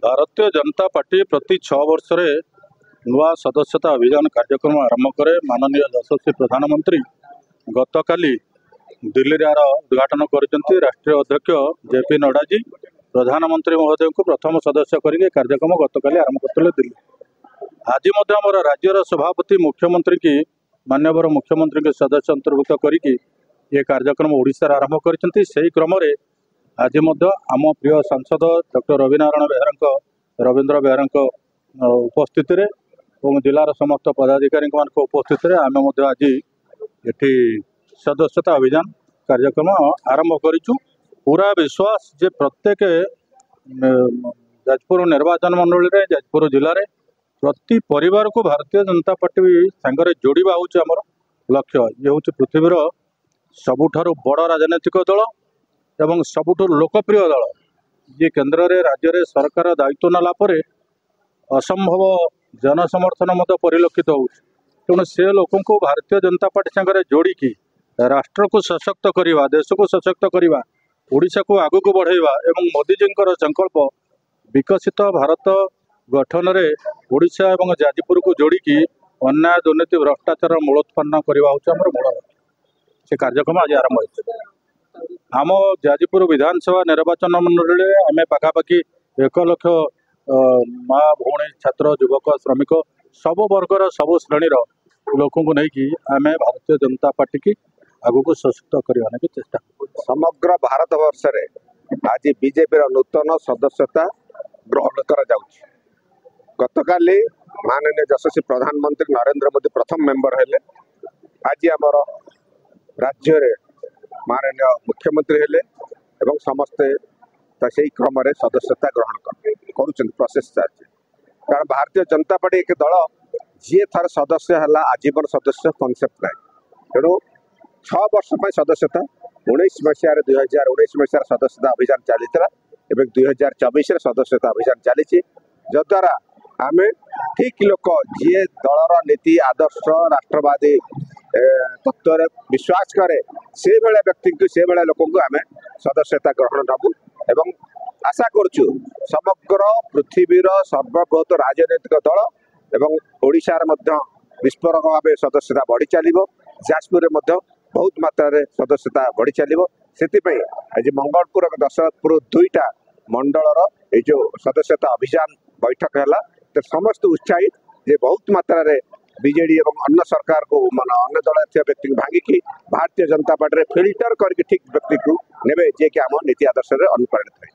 Bharatiya Janata party प्रति 6 वर्ष नुआ सदस्यता अभियान कार्यक्रम आरंभ करे। माननीय यशस्वी प्रधानमंत्री गतकाली दिल्ली यार उद्घाटन करछन्ती। राष्ट्रीय अध्यक्ष जेपी नड्डा जी प्रधानमंत्री महोदय को प्रथम सदस्य करके कार्यक्रम गतकाली आरंभ करते दिल्ली। आज आम राज्यर सभापति मुख्यमंत्री की माननीय मुख्यमंत्री के सदस्य अंतर्भुक्त करके ये कार्यक्रम ओडिशा आरंभ करछन्ती। सेही क्रम रे आज आम प्रिय सांसद डॉक्टर रवींद्र बेहरा उपस्थित और जिलार समस्त पदाधिकारी उपस्थित आम आज ये सदस्यता अभियान कार्यक्रम आरंभ करूँ। पूरा विश्वास जे प्रत्येक जाजपुर निर्वाचन मंडल में जाजपुर जिले में प्रति परिवार को भारतीय जनता पार्टी सांगरे जोड़ा हूँ आमर लक्ष्य। ये हूँ पृथ्वीर सबुठारु बड़ राजनैतिक दल एवं सबुठ लोकप्रिय दल। ये केन्द्र रे राज्य रे सरकार दायित्व नाला परे असंभव जनसमर्थन परिलक्षित हो। तेणु से लोक को भारतीय जनता पार्टी सांगरे जोड़ी राष्ट्र को सशक्त करवा, देश को सशक्त करवा, ओडिशा को आगु को बढ़ावा एवं मोदी जी संकल्प विकसित भारत गठन रे ओडिशा एवं जाजपुर को जोड़ी अन्याय दुर्नीति भ्रष्टाचार मूलोत्पन्न करवा हूँ मूल से कार्यक्रम आज आरंभ हो। आम जाजपुर विधानसभा निर्वाचन मंडल में आम पाखापाखि 1 लाख माँ भौणी छात्र युवक श्रमिक सब वर्गर सब श्रेणी लोक नहीं आम भारतीय जनता पार्टी की आगु को सशक्त करने की चेष्टा। समग्र भारत वर्ष में आज बीजेपी नूतन सदस्यता ग्रहण कर गतकाली माननीय यशस्वी प्रधानमंत्री नरेंद्र मोदी प्रथम मेंबर हेले। आज आमर राज्य रे माननीय मुख्यमंत्री हेले एवं समस्ते से क्रम सदस्यता ग्रहण कर प्रोसेस चलती। कारण भारतीय जनता पार्टी एक दल जी थर सदस्य है आजीवन सदस्य कनसेप्ट ना। तेणु 6 वर्ष सदस्यता 19 मसीह 2019 मसीह सदस्यता अभियान चली 2024 सदस्यता अभियान चली। जद्वारा आम ठीक लोक जी दलर नीति आदर्श राष्ट्रवादी तत्व विश्वास करे से बेले व्यक्ति को से बेले लोक को आम सदस्यता ग्रहण नबू एवं आशा करुचु समग्र पृथ्वीर सर्वबृहत राजनैतिक दल एवं ओडिशार मध्य विस्फोरक भाव सदस्यता बढ़ी चलो। जाजपुर बहुत मात्रा सदस्यता बढ़ी चलो। से आज मंगलपुर और दशरथपुर 2टा मंडलर ये जो सदस्यता अभियान बैठक है तो समस्त उत्साहित जे बहुत मात्रा बीजेडी और अन्य सरकार को मान अन्य दल व्यक्ति को भांगिकी भारतीय जनता पार्टी फिल्टर करके ठीक व्यक्ति को नेबे जे कि आम नीति आदर्श अनुप्राणित है।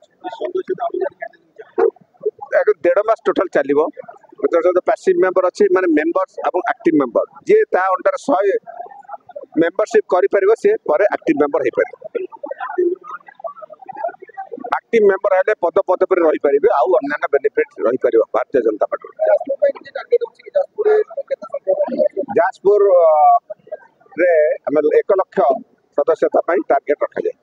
1.5 मास टोटाल चलो। पैसिव मेंबर अच्छी माने मेंबर्स और एक्टिव मेंबर जे ता अंडर 100 मेंबरशिप करि से एक्टिव मेंबर हो पारे। एक्टिव मेंबर हेले पद पद पर रही पारे आउ अन्य बेनिफिट रही पार भारतीय जनता पार्टी। जाजपुर रे 1 लाख सदस्यता टार्गेट रखा जाए।